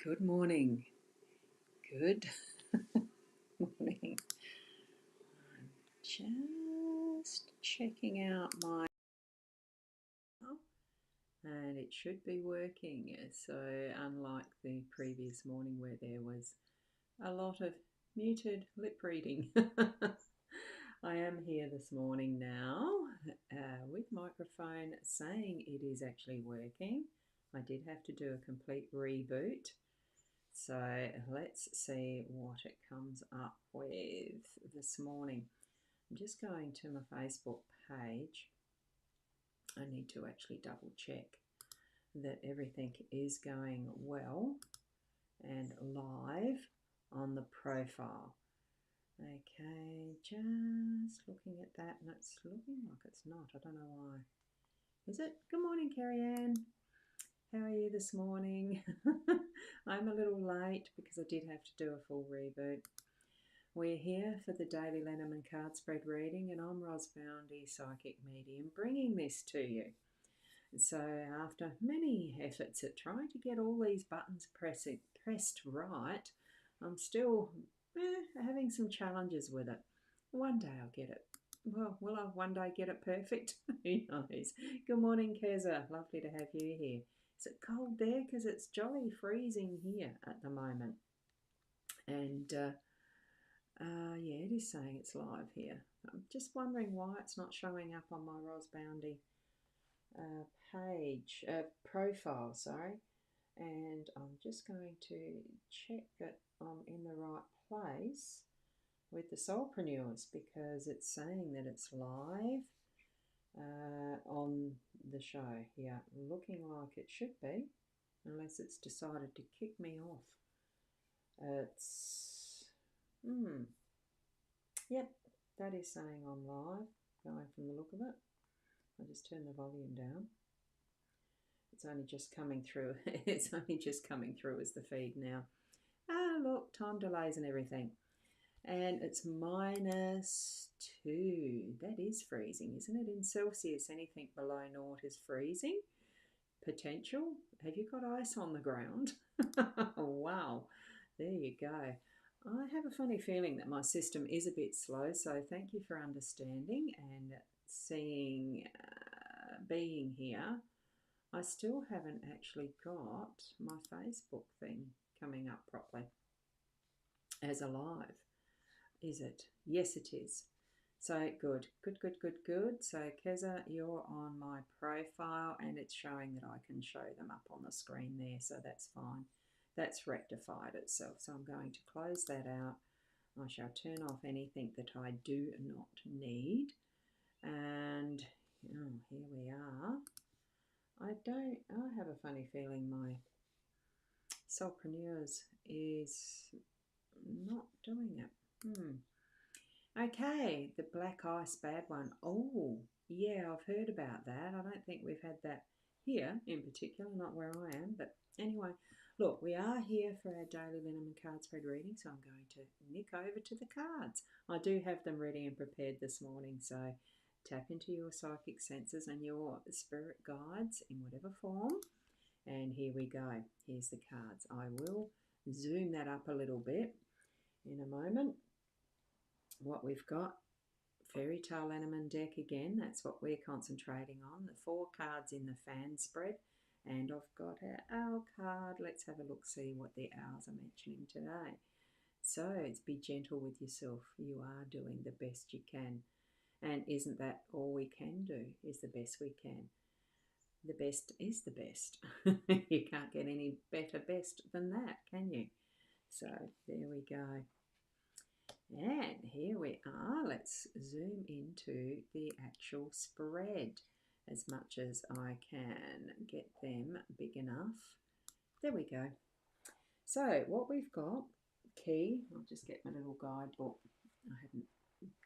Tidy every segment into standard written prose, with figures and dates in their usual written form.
Good morning. Good morning. I'm just checking out my and it should be working. So unlike the previous morning where there was a lot of muted lip reading, I am here this morning now with microphone saying it is actually working. I did have to do a complete reboot. So let's see what it comes up with this morning. I'm just going to my Facebook page. I need to actually double check that everything is going well and live on the profile. Okay, just looking at that and it's looking like it's not. I don't know why. Is it? Good morning, Carrie Ann. How are you this morning? I'm a little late because I did have to do a full reboot. We're here for the daily Lenormand card spread reading, and I'm Rosboundy, psychic medium, bringing this to you. So after many efforts at trying to get all these buttons pressed right, I'm still having some challenges with it. One day I'll get it. Well, will I one day get it perfect? Who knows? Good morning, Keza. Lovely to have you here. Is it cold there? Because it's jolly freezing here at the moment. And yeah, it is saying it's live here. I'm just wondering why it's not showing up on my rosboundy profile, sorry. And I'm just going to check that I'm in the right place with the soulpreneurs because it's saying that it's live on the show here, looking like it should be, unless it's decided to kick me off. Yep, that is saying I'm live, going from the look of it. I'll just turn the volume down. It's only just coming through. It's only just coming through as the feed now. Ah, look, time delays and everything. And it's -2. That is freezing, isn't it? In Celsius, anything below 0 is freezing. Potential. Have you got ice on the ground? Wow. There you go. I have a funny feeling that my system is a bit slow, so thank you for understanding and being here. I still haven't actually got my Facebook thing coming up properly as a live. Is it? Yes, it is. So good. So Keza, you're on my profile and it's showing that I can show them up on the screen there, so that's fine. That's rectified itself. So I'm going to close that out. I shall turn off anything that I do not need. And here we are. I have a funny feeling my soulpreneurs is not doing it. Okay, the black ice bad one. Oh, yeah, I've heard about that. I don't think we've had that here in particular, not where I am. But anyway, look, we are here for our daily Lenormand card spread reading, so I'm going to nick over to the cards. I do have them ready and prepared this morning, so tap into your psychic senses and your spirit guides in whatever form. And here we go. Here's the cards. I will zoom that up a little bit in a moment. What we've got, Fairy Tale Lenormand deck again, that's what we're concentrating on. The 4 cards in the fan spread. And I've got our owl card. Let's have a look, see what the owls are mentioning today. So it's be gentle with yourself. You are doing the best you can. And isn't that all we can do, is the best we can? The best is the best. You can't get any better best than that, can you? So there we go. And here we are. Let's zoom into the actual spread as much as I can get them big enough. There we go. So what we've got, key, I'll just get my little guidebook. I hadn't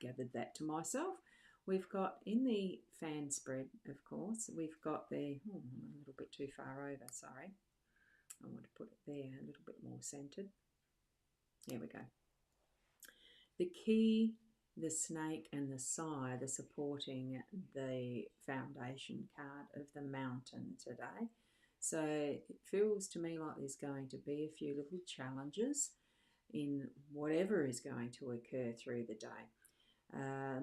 gathered that to myself. We've got in the fan spread, of course, we've got the, I'm a little bit too far over, sorry. I want to put it there a little bit more centered. There we go. The key, the snake and the scythe are supporting the foundation card of the mountain today. So it feels to me like there's going to be a few little challenges in whatever is going to occur through the day.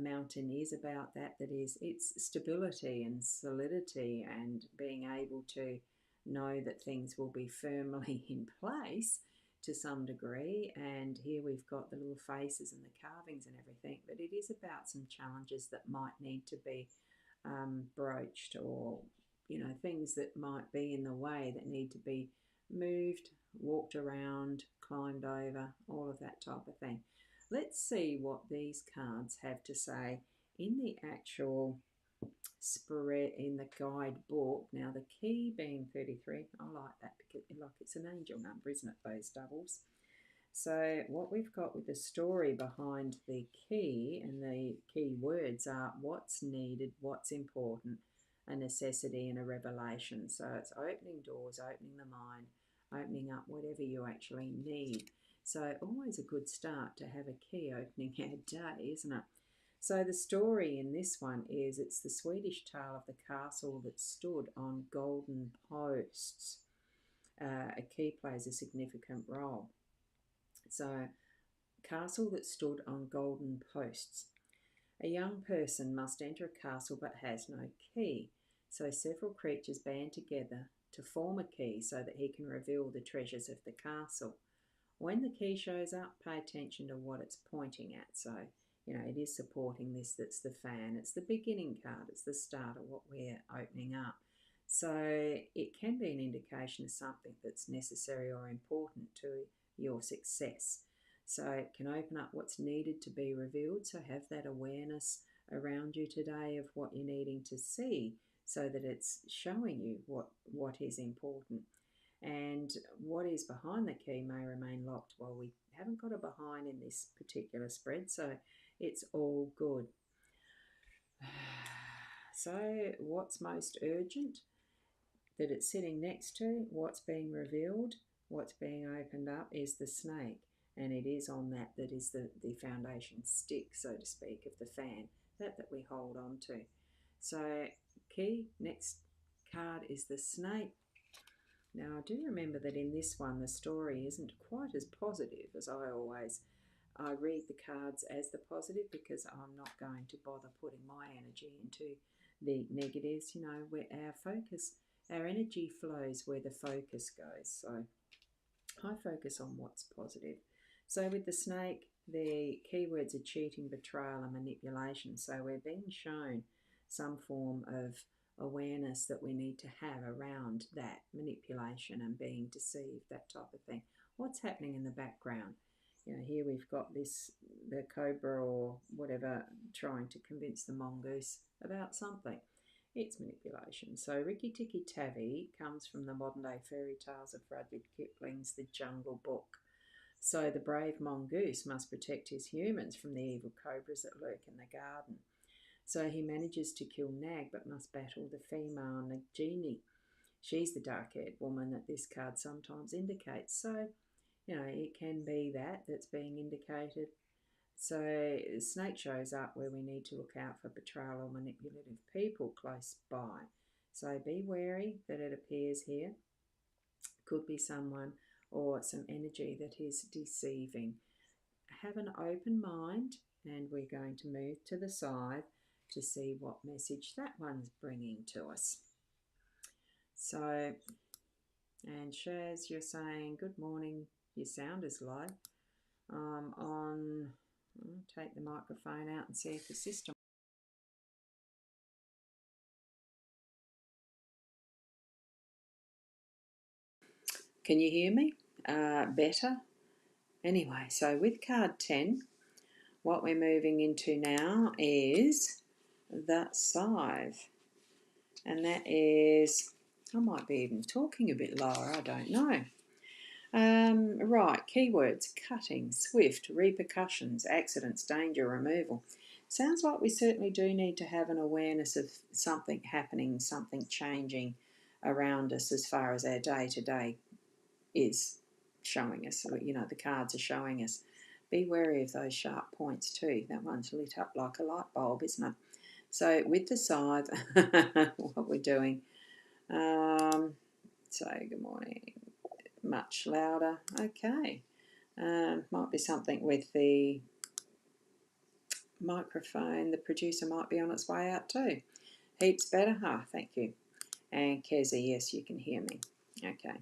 Mountain is about that is its stability and solidity and being able to know that things will be firmly in place to some degree. And here we've got the little faces and the carvings and everything, but it is about some challenges that might need to be broached, or things that might be in the way that need to be moved, walked around, climbed over, all of that type of thing. Let's see what these cards have to say in the actual spread, in the guidebook. Now, the key being 33, I like that because it's an angel number, isn't it, those doubles? So what we've got with the story behind the key, and the key words are what's needed, what's important, a necessity and a revelation. So it's opening doors, opening the mind, opening up whatever you actually need. So always a good start to have a key opening our day, isn't it? So the story in this one is it's the Swedish tale of the castle that stood on golden posts. A key plays a significant role. So, castle that stood on golden posts. A young person must enter a castle but has no key. So several creatures band together to form a key so that he can reveal the treasures of the castle. When the key shows up, pay attention to what it's pointing at. So, it is supporting this. That's the fan. It's the beginning card. It's the start of what we're opening up. So it can be an indication of something that's necessary or important to your success. So it can open up what's needed to be revealed. So have that awareness around you today of what you're needing to see, so that it's showing you what is important. And what is behind the key may remain locked. Well, we haven't got a behind in this particular spread, so it's all good. So what's most urgent? That it's sitting next to, what's being revealed, what's being opened up is the snake. And it is on that is the foundation stick, so to speak, of the fan, that we hold on to. So key, next card is the snake. Now, I do remember that in this one, the story isn't quite as positive as I read the cards as the positive, because I'm not going to bother putting my energy into the negatives. Where our energy flows where the focus goes. So I focus on what's positive. So with the snake, the keywords are cheating, betrayal, and manipulation. So we're being shown some form of awareness that we need to have around that manipulation and being deceived, that type of thing. What's happening in the background? Here we've got the cobra or whatever trying to convince the mongoose about something. It's manipulation. So Rikki Tikki Tavi comes from the modern day fairy tales of Rudyard Kipling's The Jungle Book. So the brave mongoose must protect his humans from the evil cobras that lurk in the garden. So he manages to kill Nag but must battle the female Nagini. She's the dark-haired woman that this card sometimes indicates. So, it can be that's being indicated. So the snake shows up where we need to look out for betrayal or manipulative people close by. So be wary that it appears here. Could be someone or some energy that is deceiving. Have an open mind, and we're going to move to the side to see what message that one's bringing to us. So, and Shaz, you're saying, good morning, your sound is low. I'll take the microphone out and see if the system. Can you hear me better? Anyway, so with card 10, what we're moving into now is the scythe. And that is, I might be even talking a bit lower, I don't know. Right, keywords: cutting, swift, repercussions, accidents, danger, removal. Sounds like we certainly do need to have an awareness of something happening, something changing around us as far as our day-to-day is showing us. The cards are showing us. Be wary of those sharp points too. That one's lit up like a light bulb, isn't it? So with the scythe, what we're doing, Say good morning. Much louder. Okay. Might be something with the microphone. The producer might be on its way out too. Heaps better. Thank you. And Keza, yes, you can hear me. Okay.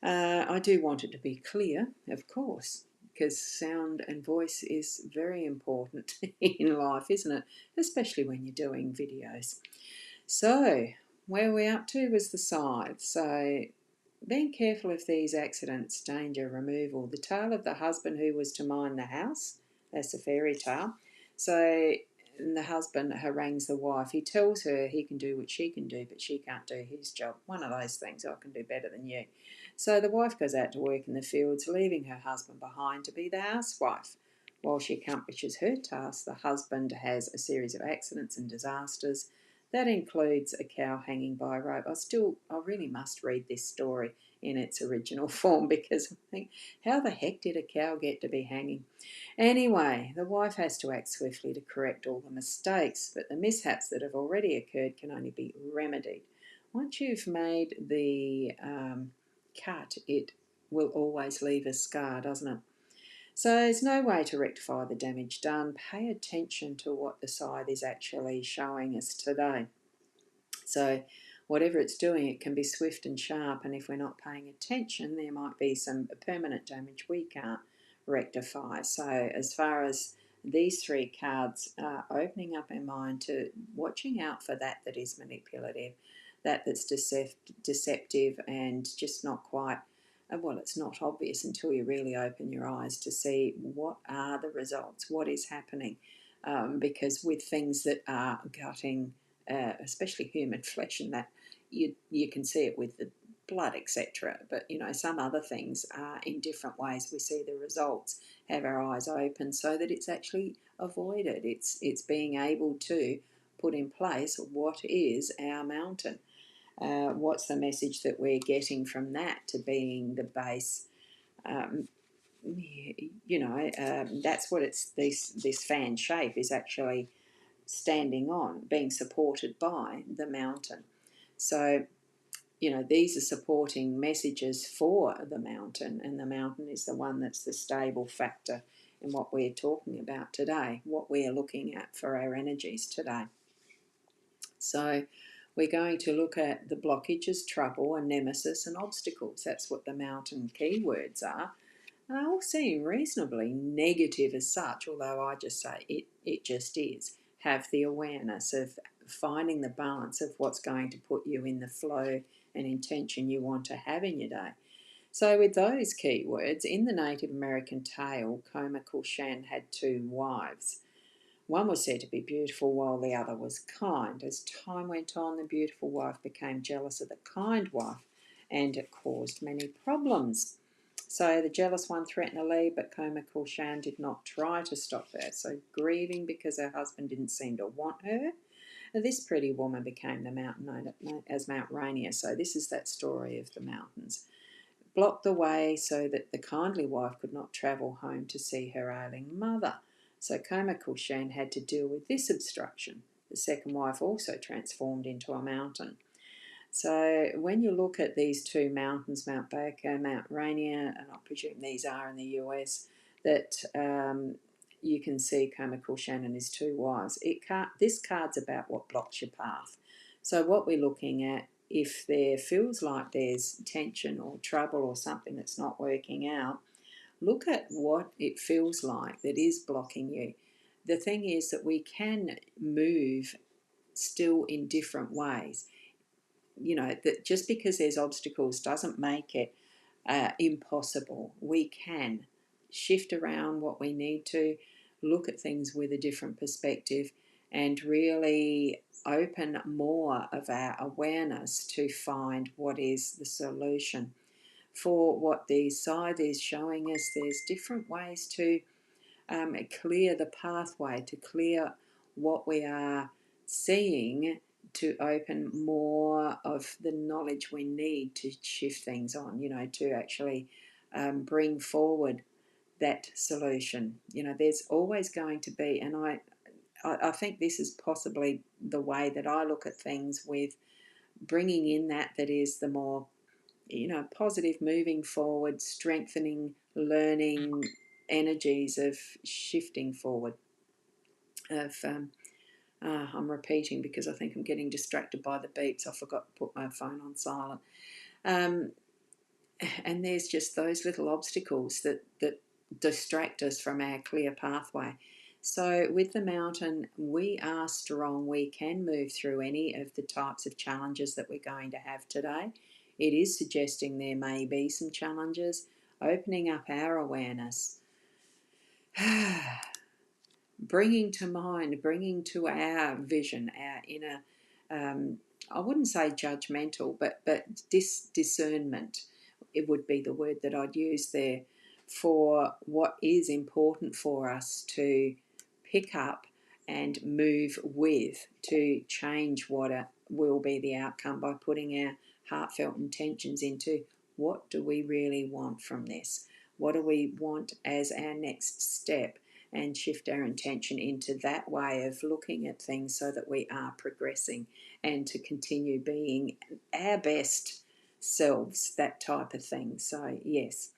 I do want it to be clear, of course, because sound and voice is very important in life, isn't it? Especially when you're doing videos. So, where we're up to was the scythe. So, being careful of these accidents, danger, removal. The tale of the husband who was to mind the house. That's a fairy tale. So, the husband harangues the wife. He tells her he can do what she can do, but she can't do his job. One of those things, I can do better than you. So the wife goes out to work in the fields, leaving her husband behind to be the housewife. While she accomplishes her task, the husband has a series of accidents and disasters. That includes a cow hanging by a rope. I really must read this story in its original form because I think, how the heck did a cow get to be hanging? Anyway, the wife has to act swiftly to correct all the mistakes, but the mishaps that have already occurred can only be remedied. Once you've made the cut, it will always leave a scar, doesn't it? So there's no way to rectify the damage done. Pay attention to what the scythe is actually showing us today. So whatever it's doing, it can be swift and sharp, and if we're not paying attention, there might be some permanent damage we can't rectify. So as far as these three cards are opening up our mind to watching out for that is manipulative, that's deceptive and just not quite, well, it's not obvious until you really open your eyes to see what are the results, what is happening. Because with things that are gutting, especially human flesh, and that you can see it with the blood, etc. But some other things are in different ways. We see the results, have our eyes open, so that it's actually avoided. It's being able to put in place what is our mountain. What's the message that we're getting from that to being the base? Um, that's what it's this fan shape is actually standing on, being supported by the mountain. So, these are supporting messages for the mountain, and the mountain is the one that's the stable factor in what we're talking about today, what we're looking at for our energies today. So, we're going to look at the blockages, trouble, and nemesis and obstacles. That's what the mountain keywords are. They all seem reasonably negative as such, although I just say it just is. Have the awareness of finding the balance of what's going to put you in the flow and intention you want to have in your day. So with those keywords, in the Native American tale, Comical Shan had two wives. One was said to be beautiful while the other was kind. As time went on, the beautiful wife became jealous of the kind wife, and it caused many problems. So the jealous one threatened to leave, but Comical Shan did not try to stop her. So grieving because her husband didn't seem to want her, this pretty woman became the mountain known as Mount Rainier. So this is that story of the mountains. Blocked the way so that the kindly wife could not travel home to see her ailing mother. So Comical Shan had to deal with this obstruction. The second wife also transformed into a mountain. So when you look at these two mountains, Mount Baker, Mount Rainier, and I presume these are in the US, that you can see Comical Shan and his two wives. This card's about what blocks your path. So what we're looking at, if there feels like there's tension or trouble or something that's not working out, look at what it feels like that is blocking you. The thing is that we can move still in different ways. That just because there's obstacles doesn't make it impossible. We can shift around what we need to, look at things with a different perspective, and really open more of our awareness to find what is the solution. For what the scythe is showing us, there's different ways to clear the pathway, to clear what we are seeing, to open more of the knowledge we need to shift things on, to actually bring forward that solution. There's always going to be, and I think this is possibly the way that I look at things with bringing in that is the more, positive, moving forward, strengthening, learning energies of shifting forward. I'm repeating because I think I'm getting distracted by the beeps. I forgot to put my phone on silent. And there's just those little obstacles that distract us from our clear pathway. So with the mountain, we are strong. We can move through any of the types of challenges that we're going to have today. It is suggesting there may be some challenges, opening up our awareness, bringing to mind, bringing to our vision, our inner, I wouldn't say judgmental, but discernment. It would be the word that I'd use there for what is important for us to pick up and move with, to change what will be the outcome by putting our heartfelt intentions into what do we really want from this? What do we want as our next step? And shift our intention into that way of looking at things so that we are progressing and to continue being our best selves, that type of thing. So, yes.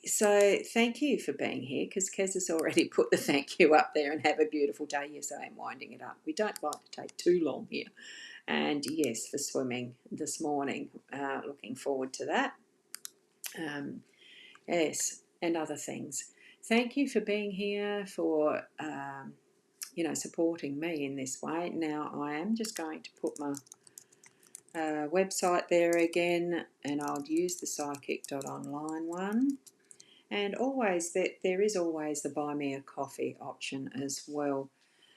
So thank you for being here, because Kez has already put the thank you up there, and have a beautiful day. Yes, I am winding it up. We don't like to take too long here. And yes, for swimming this morning. Looking forward to that. Yes, and other things. Thank you for being here, for supporting me in this way. Now I am just going to put my website there again, and I'll use the psychic.online one. And always there is always the buy me a coffee option as well.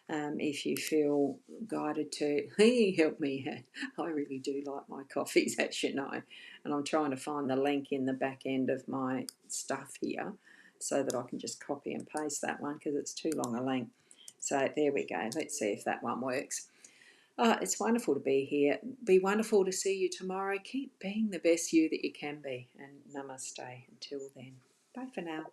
If you feel guided to, help me. I really do like my coffees, as you know, and I'm trying to find the link in the back end of my stuff here so that I can just copy and paste that one, because it's too long a link. So there we go. Let's see if that one works. It's wonderful to be here. Be wonderful to see you tomorrow. Keep being the best you that you can be, and namaste until then. Bye for now.